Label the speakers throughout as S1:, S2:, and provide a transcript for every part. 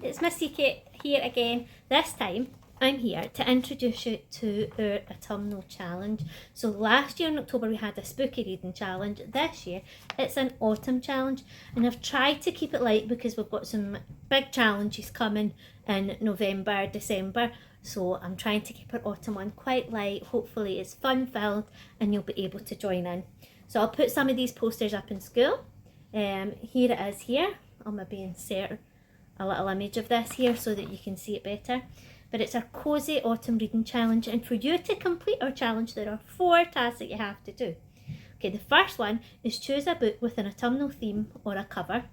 S1: it's Missy Kate here again. This time I'm here to introduce you to our autumnal challenge. So last year in October we had a spooky reading challenge. This year it's an autumn challenge, and I've tried to keep it light because we've got some big challenges coming in November, December. So I'm trying to keep our autumn one quite light. Hopefully it's fun filled and you'll be able to join in. So I'll put some of these posters up in school. Here it is here. I'll maybe insert a little image of this here so that you can see it better. But it's our Cosy Autumn Reading Challenge, and for you to complete our challenge there are 4 tasks that you have to do. Okay, the first one is choose a book with an autumnal theme or a cover.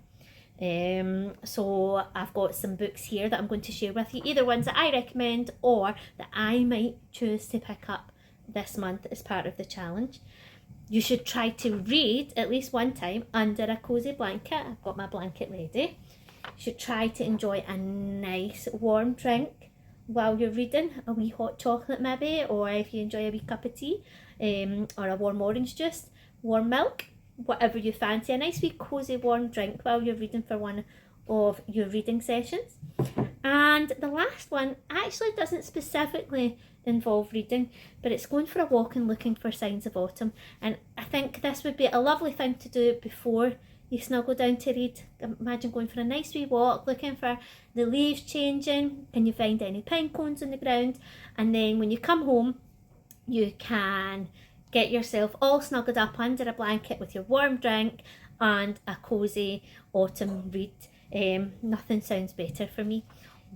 S1: So I've got some books here that I'm going to share with you, either ones that I recommend or that I might choose to pick up this month as part of the challenge. You should try to read at least one time under a cosy blanket. I've got my blanket ready. You should try to enjoy a nice warm drink while you're reading, a wee hot chocolate maybe, or if you enjoy a wee cup of tea, or a warm orange juice, warm milk, whatever you fancy, a nice wee cosy warm drink while you're reading for one of your reading sessions. And the last one actually doesn't specifically involve reading, but it's going for a walk and looking for signs of autumn. And I think this would be a lovely thing to do before you snuggle down to read. Imagine going for a nice wee walk, looking for the leaves changing, and you find any pine cones on the ground, and then when you come home you can get yourself all snuggled up under a blanket with your warm drink and a cosy autumn read. Nothing sounds better for me.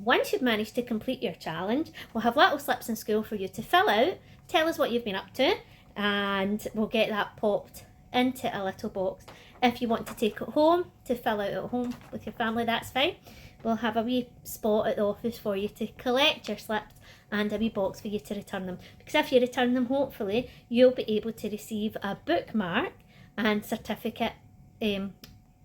S1: Once you've managed to complete your challenge, we'll have little slips in school for you to fill out. Tell us what you've been up to and we'll get that popped into a little box. If you want to take it home to fill out at home with your family, that's fine. We'll have a wee spot at the office for you to collect your slips and a wee box for you to return them. Because if you return them, hopefully you'll be able to receive a bookmark and certificate,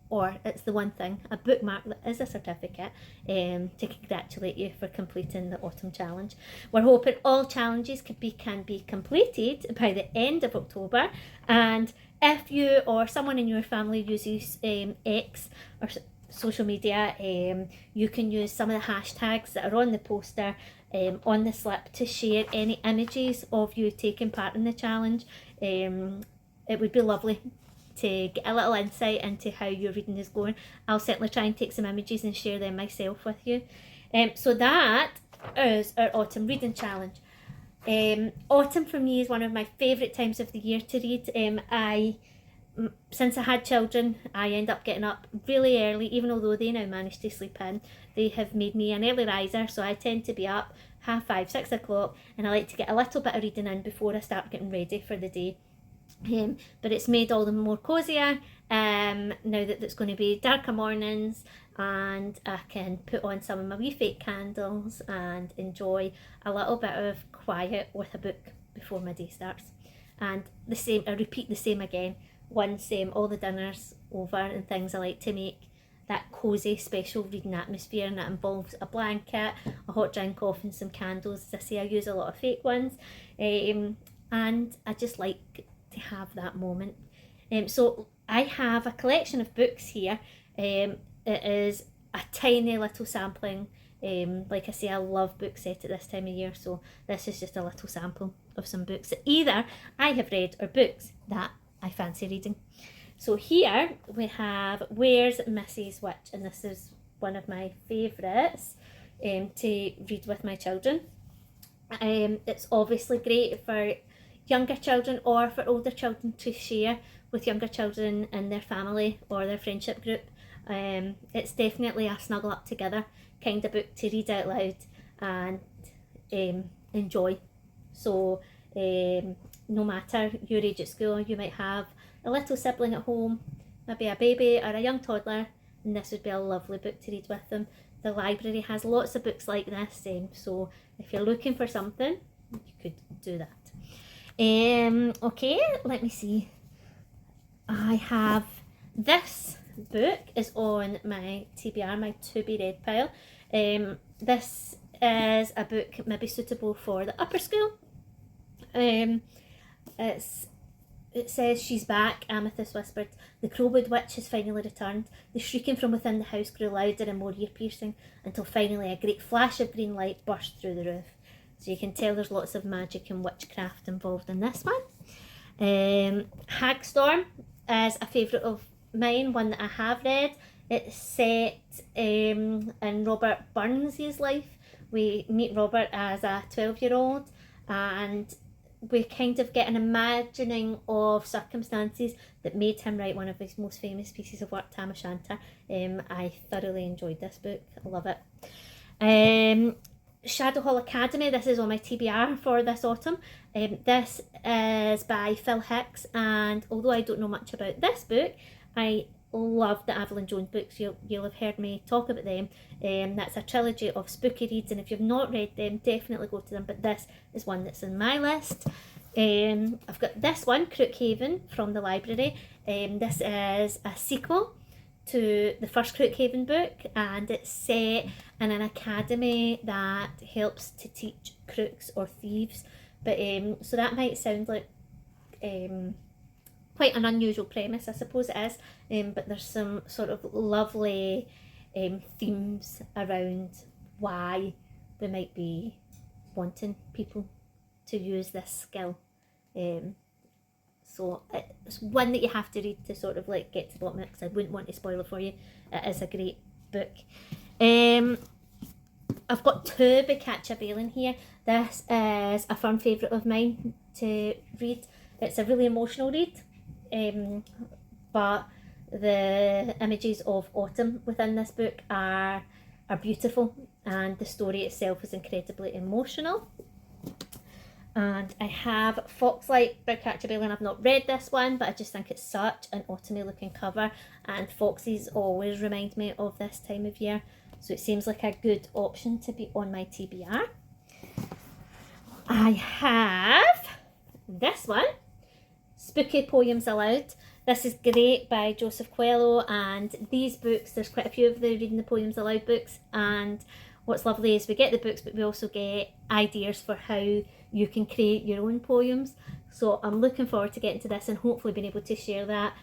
S1: or it's the one thing, a bookmark that is a certificate, to congratulate you for completing the autumn challenge. We're hoping all challenges can be completed by the end of October, and if you or someone in your family uses X or social media, you can use some of the hashtags that are on the poster, on the slip, to share any images of you taking part in the challenge. It would be lovely to get a little insight into how your reading is going. I'll certainly try and take some images and share them myself with you. So that is our autumn reading challenge. Autumn for me is one of my favourite times of the year to read. Since I had children, I end up getting up really early, even although they now manage to sleep in. They have made me an early riser, so I tend to be up 5:30, 6 o'clock, and I like to get a little bit of reading in before I start getting ready for the day. But it's made all the more cozier now that it's going to be darker mornings, and I can put on some of my wee fake candles and enjoy a little bit of quiet with a book before my day starts. And the same, I repeat the same again once all the dinner's over and things. I like to make that cosy special reading atmosphere, and that involves a blanket, a hot drink off, and some candles. As I say, I use a lot of fake ones, and I just like to have that moment. So I have a collection of books here. It is a tiny little sampling. Like I say, I love book set at this time of year, so this is just a little sample of some books that either I have read or books that I fancy reading. So here we have Where's Mrs. Witch, and this is one of my favourites to read with my children. It's obviously great for younger children or for older children to share with younger children in their family or their friendship group. It's definitely a snuggle up together kind of book to read out loud and enjoy. So no matter your age at school, you might have a little sibling at home, maybe a baby or a young toddler, and this would be a lovely book to read with them. The library has lots of books like this, so if you're looking for something, you could do that. Okay, let me see. I have this book is on my TBR, my to be read pile. This is a book maybe suitable for the upper school. It's it says, "She's back," Amethyst whispered. "The Crowwood Witch has finally returned." The shrieking from within the house grew louder and more ear-piercing, until finally a great flash of green light burst through the roof. So you can tell there's lots of magic and witchcraft involved in this one. Hagstorm is a favourite of mine, one that I have read. It's set in Robert Burns' life. We meet Robert as a 12-year-old, and we kind of get an imagining of circumstances that made him write one of his most famous pieces of work, Tam O'Shanter. I thoroughly enjoyed this book. I love it. Shadowhall Academy, this is on my TBR for this autumn. This is by Phil Hicks, and although I don't know much about this book, I love the Evelyn Jones books. You'll have heard me talk about them. That's a trilogy of spooky reads, and if you've not read them, definitely go to them, but this is one that's in my list. I've got this one, Crookhaven, from the library. This is a sequel to the first Crookhaven book, and it's set in an academy that helps to teach crooks or thieves. But so that might sound like quite an unusual premise, I suppose it is, but there's some sort of lovely themes around why we might be wanting people to use this skill. So it's one that you have to read to sort of like get to the bottom of it, because I wouldn't want to spoil it for you. It is a great book. I've got two by Katja Balin here. This is a firm favourite of mine to read. It's a really emotional read, but the images of autumn within this book are beautiful, and the story itself is incredibly emotional. And I have Foxlight by Katja Balin. I've not read this one, but I just think it's such an autumny looking cover, and foxes always remind me of this time of year, so it seems like a good option to be on my TBR. I have this one, Spooky Poems Aloud. This is great by Joseph Coelho, and these books, there's quite a few of the Reading the Poems Aloud books, and what's lovely is we get the books, but we also get ideas for how you can create your own poems. So I'm looking forward to getting to this and hopefully being able to share that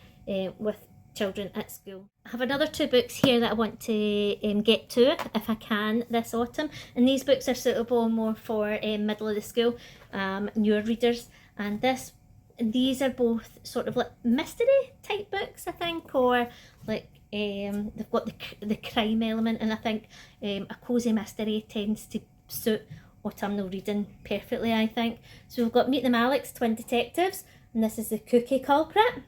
S1: with children at school. I have another two books here that I want to get to if I can this autumn, and these books are suitable more for middle of the school, newer readers, and these are both sort of like mystery type books, I think, or like they've got the crime element, and I think a cosy mystery tends to suit autumnal reading perfectly, I think. So we've got Meet the Maliks, Twin Detectives, and this is The Cookie Culprit.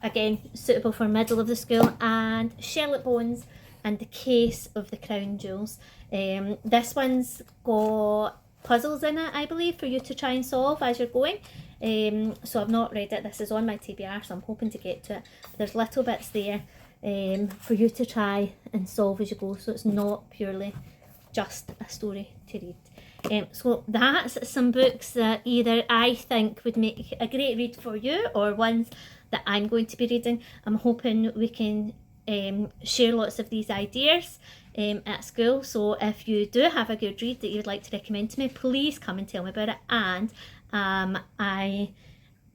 S1: Again, suitable for middle of the school, and Sherlock Bones and The Case of the Crown Jewels. This one's got puzzles in it, I believe, for you to try and solve as you're going. So I've not read it. This is on my TBR, so I'm hoping to get to it. There's little bits there for you to try and solve as you go, so it's not purely just a story to read. So that's some books that either I think would make a great read for you, or ones that I'm going to be reading. I'm hoping we can share lots of these ideas at school. So if you do have a good read that you would like to recommend to me, please come and tell me about it. And I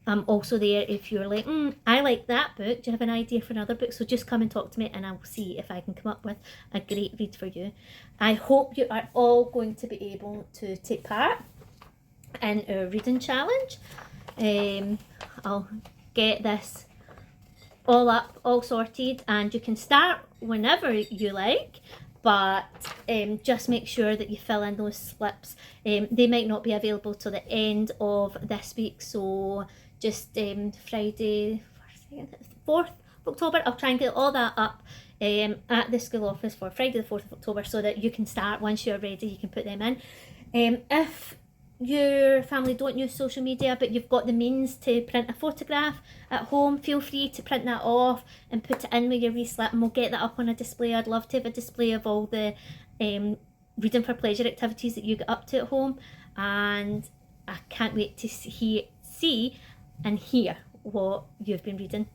S1: am also there if you're like, I like that book, do you have an idea for another book? So just come and talk to me, and I'll see if I can come up with a great read for you. I hope you are all going to be able to take part in our reading challenge. I'll get this all up, all sorted, and you can start whenever you like, but just make sure that you fill in those slips. They might not be available till the end of this week, so just Friday 4th of October, I'll try and get all that up at the school office for Friday the 4th of October, so that you can start once you're ready. You can put them in. If your family don't use social media, but you've got the means to print a photograph at home, feel free to print that off and put it in with your wee slip, and we'll get that up on a display. I'd love to have a display of all the reading for pleasure activities that you get up to at home, and I can't wait to see and hear what you've been reading